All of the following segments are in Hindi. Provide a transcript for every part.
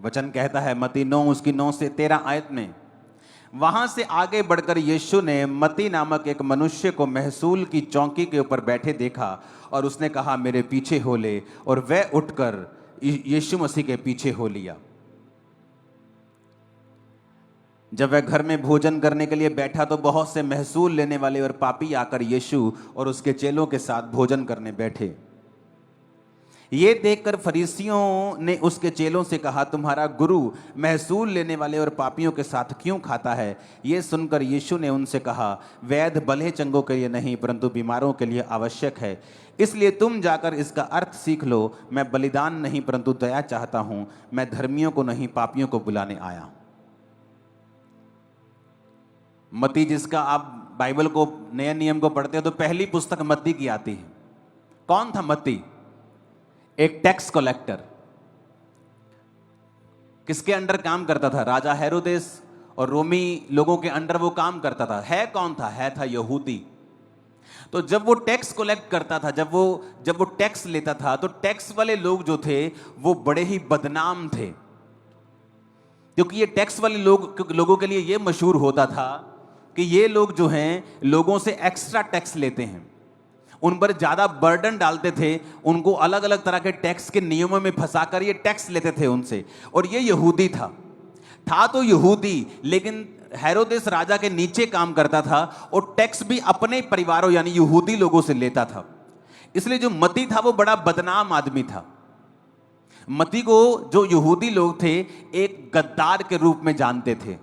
वचन कहता है मत्ती 9 उसकी 9 से 13 आयत में, वहां से आगे बढ़कर यीशु ने मत्ती नामक एक मनुष्य को महसूल की चौकी के ऊपर बैठे देखा और उसने कहा मेरे पीछे हो ले, और वह उठकर यीशु मसीह के पीछे हो लिया। जब वह घर में भोजन करने के लिए बैठा तो बहुत से महसूल लेने वाले और पापी आकर यीशु और उसके चेलों के साथ भोजन करने बैठे। ये देखकर फरीसियों ने उसके चेलों से कहा, तुम्हारा गुरु महसूल लेने वाले और पापियों के साथ क्यों खाता है? ये सुनकर यीशु ने उनसे कहा, वैद्य भले चंगों के लिए नहीं परंतु बीमारों के लिए आवश्यक है। इसलिए तुम जाकर इसका अर्थ सीख लो, मैं बलिदान नहीं परंतु दया चाहता हूं, मैं धर्मियों को नहीं पापियों को बुलाने आया। मत्ती, जिसका आप बाइबल को नए नियम को पढ़ते हो तो पहली पुस्तक मत्ती की आती है। कौन था मत्ती? एक टैक्स कलेक्टर। किसके अंडर काम करता था? राजा हेरोदेस और रोमी लोगों के अंडर वो काम करता था। है कौन था? है था यहूदी। तो जब वो टैक्स कलेक्ट करता था, जब वो टैक्स लेता था, तो टैक्स वाले लोग जो थे वो बड़े ही बदनाम थे, क्योंकि ये टैक्स वाले लोगों के लिए ये मशहूर होता था कि ये लोग जो हैं लोगों से एक्स्ट्रा टैक्स लेते हैं, उन पर ज्यादा बर्डन डालते थे, उनको अलग अलग तरह के टैक्स के नियमों में फंसाकर ये टैक्स लेते थे उनसे। और ये यहूदी था तो यहूदी, लेकिन हेरोदेस राजा के नीचे काम करता था और टैक्स भी अपने परिवारों यानी यहूदी लोगों से लेता था। इसलिए जो मत्ती था वो बड़ा बदनाम आदमी था। मत्ती को जो यहूदी लोग थे एक गद्दार के रूप में जानते थे।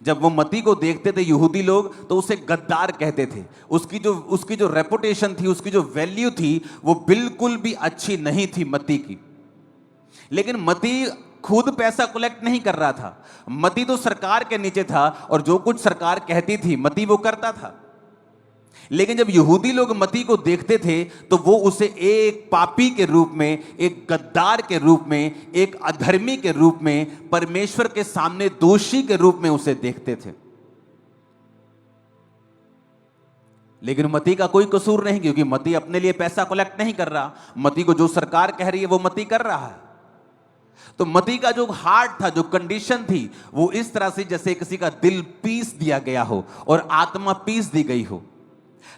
जब वो मत्ती को देखते थे यहूदी लोग तो उसे गद्दार कहते थे। उसकी जो रेपुटेशन थी, उसकी जो वैल्यू थी, वो बिल्कुल भी अच्छी नहीं थी मत्ती की। लेकिन मत्ती खुद पैसा कलेक्ट नहीं कर रहा था। मत्ती तो सरकार के नीचे था और जो कुछ सरकार कहती थी मत्ती वो करता था। लेकिन जब यहूदी लोग मत्ती को देखते थे तो वो उसे एक पापी के रूप में, एक गद्दार के रूप में, एक अधर्मी के रूप में, परमेश्वर के सामने दोषी के रूप में उसे देखते थे। लेकिन मत्ती का कोई कसूर नहीं, क्योंकि मत्ती अपने लिए पैसा कलेक्ट नहीं कर रहा। मत्ती को जो सरकार कह रही है वो मत्ती कर रहा है। तो मत्ती का जो हार्ट था, जो कंडीशन थी, वो इस तरह से जैसे किसी का दिल पीस दिया गया हो और आत्मा पीस दी गई हो।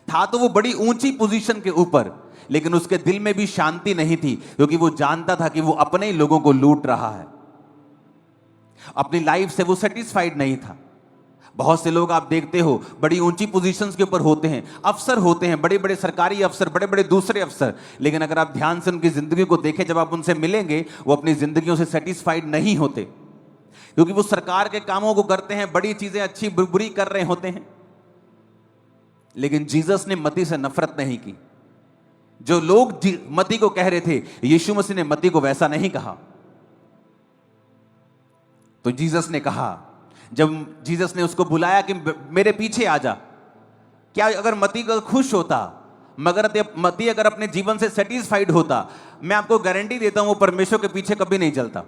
था तो वो बड़ी ऊंची पोजीशन के ऊपर, लेकिन उसके दिल में भी शांति नहीं थी, क्योंकि वो जानता था कि वो अपने ही लोगों को लूट रहा है। अपनी लाइफ से वो सेटिस्फाइड नहीं था। बहुत से लोग आप देखते हो बड़ी ऊंची पोजीशंस के ऊपर होते हैं, अफसर होते हैं, बड़े बड़े सरकारी अफसर, बड़े बड़े दूसरे अफसर, लेकिन अगर आप ध्यान से उनकी जिंदगी को देखें, जब आप उनसे मिलेंगे, वो अपनी जिंदगियों से सेटिस्फाइड नहीं होते, क्योंकि वो सरकार के कामों को करते हैं, बड़ी चीजें अच्छी बुरी कर रहे होते हैं। लेकिन जीसस ने मत्ती से नफरत नहीं की। जो लोग मत्ती को कह रहे थे, यीशु मसीह ने मत्ती को वैसा नहीं कहा। तो जीसस ने कहा, जब जीसस ने उसको बुलाया कि मेरे पीछे आ जा, क्या अगर मत्ती को खुश होता, मगर मत्ती अगर अपने जीवन से सेटिस्फाइड होता, मैं आपको गारंटी देता हूं वो परमेश्वर के पीछे कभी नहीं चलता।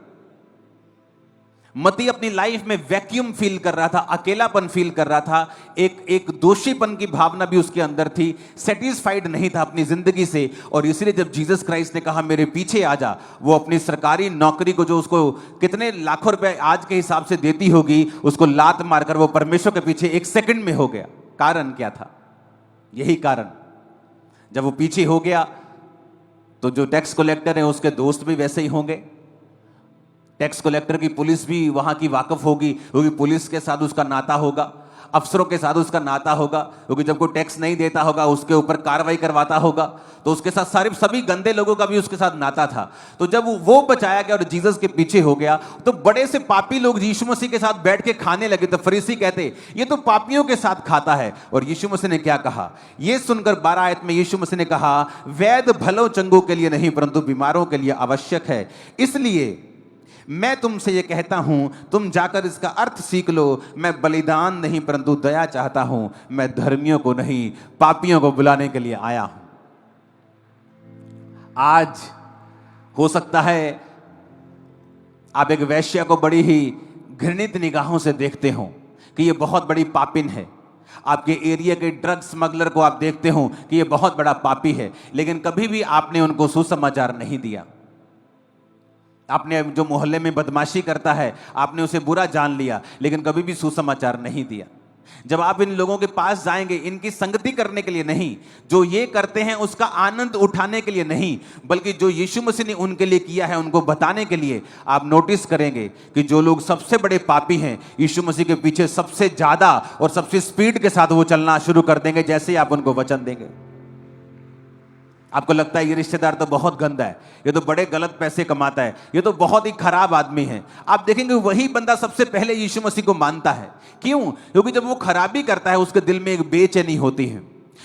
मत्ती अपनी लाइफ में वैक्यूम फील कर रहा था, अकेलापन फील कर रहा था, एक दोषीपन की भावना भी उसके अंदर थी, सेटिस्फाइड नहीं था अपनी जिंदगी से। और इसलिए जब जीसस क्राइस्ट ने कहा मेरे पीछे आ जा, वो अपनी सरकारी नौकरी को, जो उसको कितने लाखों रुपए आज के हिसाब से देती होगी, उसको लात मारकर वो परमेश्वर के पीछे एक सेकंड में हो गया। कारण क्या था? यही कारण, जब वो पीछे हो गया तो जो टैक्स कलेक्टर है उसके दोस्त भी वैसे ही होंगे। टैक्स कलेक्टर की पुलिस भी वहां की वाकफ होगी, क्योंकि पुलिस के साथ उसका नाता होगा, अफसरों के साथ उसका नाता होगा, क्योंकि जब कोई टैक्स नहीं देता होगा उसके ऊपर कार्रवाई करवाता होगा, तो उसके साथ सभी गंदे लोगों का भी उसके साथ नाता था। तो जब वो बचाया गया और जीसस के पीछे हो गया, तो बड़े से पापी लोग यीशु मसीह के साथ बैठ के खाने लगे। तो फरीसी कहते ये तो पापियों के साथ खाता है। और यीशु मसीह ने क्या कहा? ये सुनकर 12 आयत में यीशु मसीह ने कहा, वैद्य भलों चंगों के लिए नहीं परंतु बीमारों के लिए आवश्यक है। इसलिए मैं तुमसे ये कहता हूं, तुम जाकर इसका अर्थ सीख लो, मैं बलिदान नहीं परंतु दया चाहता हूं, मैं धर्मियों को नहीं पापियों को बुलाने के लिए आया हूं। आज हो सकता है आप एक वैश्या को बड़ी ही घृणित निगाहों से देखते हो कि ये बहुत बड़ी पापिन है। आपके एरिया के ड्रग स्मगलर को आप देखते हो कि ये बहुत बड़ा पापी है, लेकिन कभी भी आपने उनको सुसमाचार नहीं दिया। आपने जो मोहल्ले में बदमाशी करता है, आपने उसे बुरा जान लिया, लेकिन कभी भी सुसमाचार नहीं दिया। जब आप इन लोगों के पास जाएंगे, इनकी संगति करने के लिए नहीं, जो ये करते हैं उसका आनंद उठाने के लिए नहीं, बल्कि जो यीशु मसीह ने उनके लिए किया है उनको बताने के लिए, आप नोटिस करेंगे कि जो लोग सबसे बड़े पापी हैं, यीशु मसीह के पीछे सबसे ज्यादा और सबसे स्पीड के साथ वो चलना शुरू कर देंगे जैसे ही आप उनको वचन देंगे। आपको लगता है ये रिश्तेदार तो बहुत गंदा है, ये तो बड़े गलत पैसे कमाता है, ये तो बहुत ही खराब आदमी है, आप देखेंगे वही बंदा सबसे पहले यीशु मसीह को मानता है। क्यों? क्योंकि जब वो खराबी करता है उसके दिल में एक बेचैनी होती है,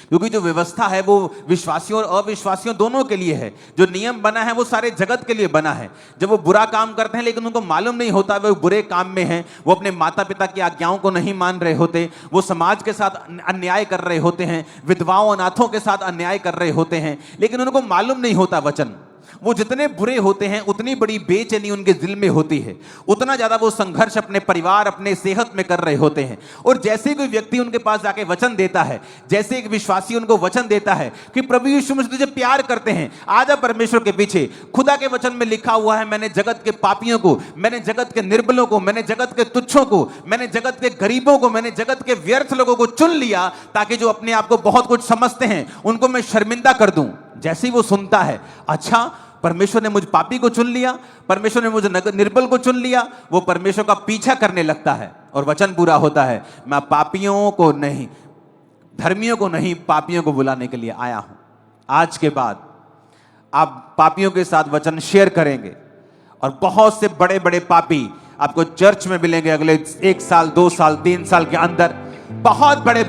क्योंकि जो व्यवस्था है वो विश्वासियों और अविश्वासियों दोनों के लिए है। जो नियम बना है वो सारे जगत के लिए बना है। जब वो बुरा काम करते हैं लेकिन उनको मालूम नहीं होता वो बुरे काम में हैं, वो अपने माता पिता की आज्ञाओं को नहीं मान रहे होते, वो समाज के साथ अन्याय कर रहे होते हैं, विधवाओं अनाथों के साथ अन्याय कर रहे होते हैं, लेकिन उनको मालूम नहीं होता वचन। वो जितने बुरे होते हैं उतनी बड़ी बेचैनी उनके दिल में होती है, उतना ज्यादा वो संघर्ष अपने परिवार अपने सेहत में कर रहे होते हैं। और जैसे कोई व्यक्ति उनके पास जाके वचन देता है, जैसे एक विश्वासी उनको वचन देता है कि प्रभु यीशु मसीह तुझे प्यार करते हैं, आजा परमेश्वर के पीछे, खुदा के वचन में लिखा हुआ है मैंने जगत के पापियों को, मैंने जगत के निर्बलों को, मैंने जगत के तुच्छों को, मैंने जगत के गरीबों को, मैंने जगत के व्यर्थ लोगों को चुन लिया ताकि जो अपने आप को बहुत कुछ समझते हैं उनको मैं शर्मिंदा कर दूं। जैसे ही वो सुनता है, अच्छा परमेश्वर ने मुझ पापी को चुन लिया, परमेश्वर ने मुझे निर्बल को चुन लिया, वो परमेश्वर का पीछा करने लगता है और वचन पूरा होता है, मैं पापियों को नहीं, धर्मियों को नहीं, पापियों को बुलाने के लिए आया हूं। आज के बाद आप पापियों के साथ वचन शेयर करेंगे और बहुत से बड़े बड़े पापी आपको चर्च में मिलेंगे अगले 1 साल 2 साल 3 साल के अंदर। बहुत बड़े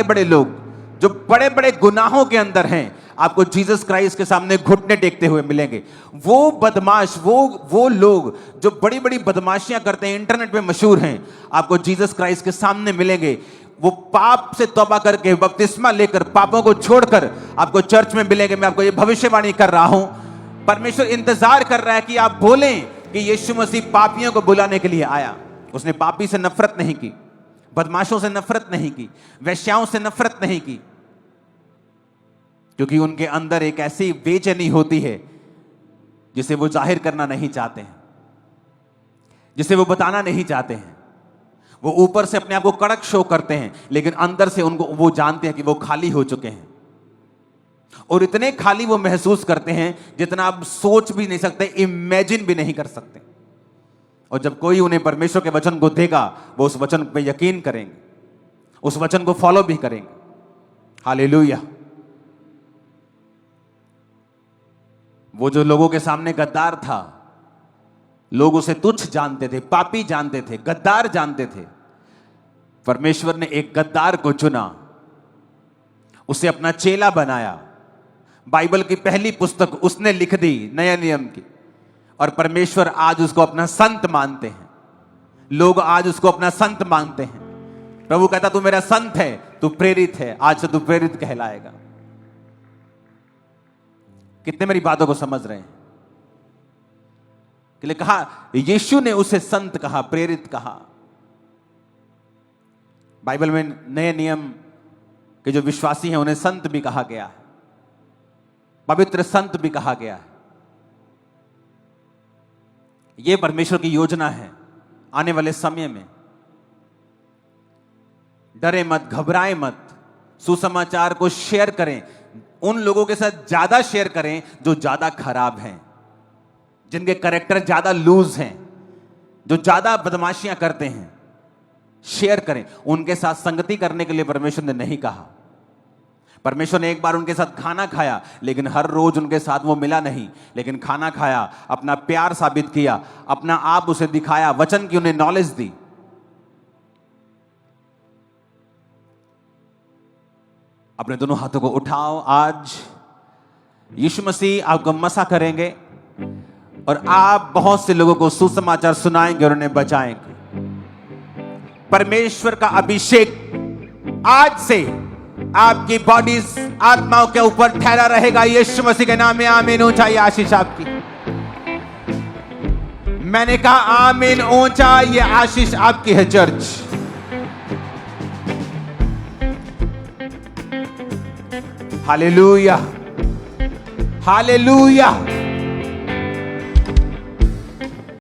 बड़े लोग जो बड़े बड़े गुनाहों के अंदर हैं, आपको जीसस क्राइस्ट के सामने घुटने टेकते हुए मिलेंगे। वो बदमाश, वो लोग जो बड़ी बड़ी बदमाशियां करते हैं, इंटरनेट पे मशहूर हैं, आपको जीसस क्राइस्ट के सामने मिलेंगे। वो पाप से तौबा करके बपतिस्मा लेकर पापों को छोड़कर आपको चर्च में मिलेंगे। मैं आपको ये भविष्यवाणी कर रहा हूं, परमेश्वर इंतजार कर रहा है कि आप बोलें कि यीशु मसीह पापियों को बुलाने के लिए आया। उसने पापी से नफरत नहीं की, बदमाशों से नफरत नहीं की, वेश्याओं से नफरत नहीं की, क्योंकि उनके अंदर एक ऐसी बेचैनी होती है जिसे वो जाहिर करना नहीं चाहते हैं, जिसे वो बताना नहीं चाहते हैं। वो ऊपर से अपने आप को कड़क शो करते हैं, लेकिन अंदर से उनको वो जानते हैं कि वो खाली हो चुके हैं, और इतने खाली वो महसूस करते हैं जितना आप सोच भी नहीं सकते, इमेजिन भी नहीं कर सकते। और जब कोई उन्हें परमेश्वर के वचन को देगा, वो उस वचन पे यकीन करेंगे, उस वचन को फॉलो भी करेंगे। हालेलुया। वो जो लोगों के सामने गद्दार था, लोग उसे तुच्छ जानते थे, पापी जानते थे, गद्दार जानते थे, परमेश्वर ने एक गद्दार को चुना, उसे अपना चेला बनाया, बाइबल की पहली पुस्तक उसने लिख दी नया नियम की, और परमेश्वर आज उसको अपना संत मानते हैं। लोग आज उसको अपना संत मानते हैं। प्रभु कहता तू मेरा संत है, तू प्रेरित है, आज से तू प्रेरित कहलाएगा। कितने मेरी बातों को समझ रहे हैं? कि लिए कहा, यीशु ने उसे संत कहा, प्रेरित कहा। बाइबल में नए नियम के जो विश्वासी हैं उन्हें संत भी कहा गया है, पवित्र संत भी कहा गया है। यह परमेश्वर की योजना है आने वाले समय में। डरे मत, घबराए मत, सुसमाचार को शेयर करें, उन लोगों के साथ ज्यादा शेयर करें जो ज्यादा खराब हैं, जिनके कैरेक्टर ज्यादा लूज हैं, जो ज्यादा बदमाशियां करते हैं। शेयर करें। उनके साथ संगति करने के लिए परमेश्वर ने नहीं कहा। परमेश्वर ने एक बार उनके साथ खाना खाया, लेकिन हर रोज उनके साथ वो मिला नहीं, लेकिन खाना खाया, अपना प्यार साबित किया, अपना आप उसे दिखाया, वचन की उन्हें नॉलेज दी। अपने दोनों हाथों को उठाओ। आज यीशु मसीह आपको मसा करेंगे और आप बहुत से लोगों को सुसमाचार सुनाएंगे और उन्हें बचाएंगे। परमेश्वर का अभिषेक आज से आपकी बॉडीज, आत्माओं के ऊपर ठहरा रहेगा। यीशु मसीह के नाम में आमीन। ऊंचा ये आशीष आपकी। मैंने कहा आमीन, ऊंचा ये आशीष आपकी है चर्च। Hallelujah, hallelujah.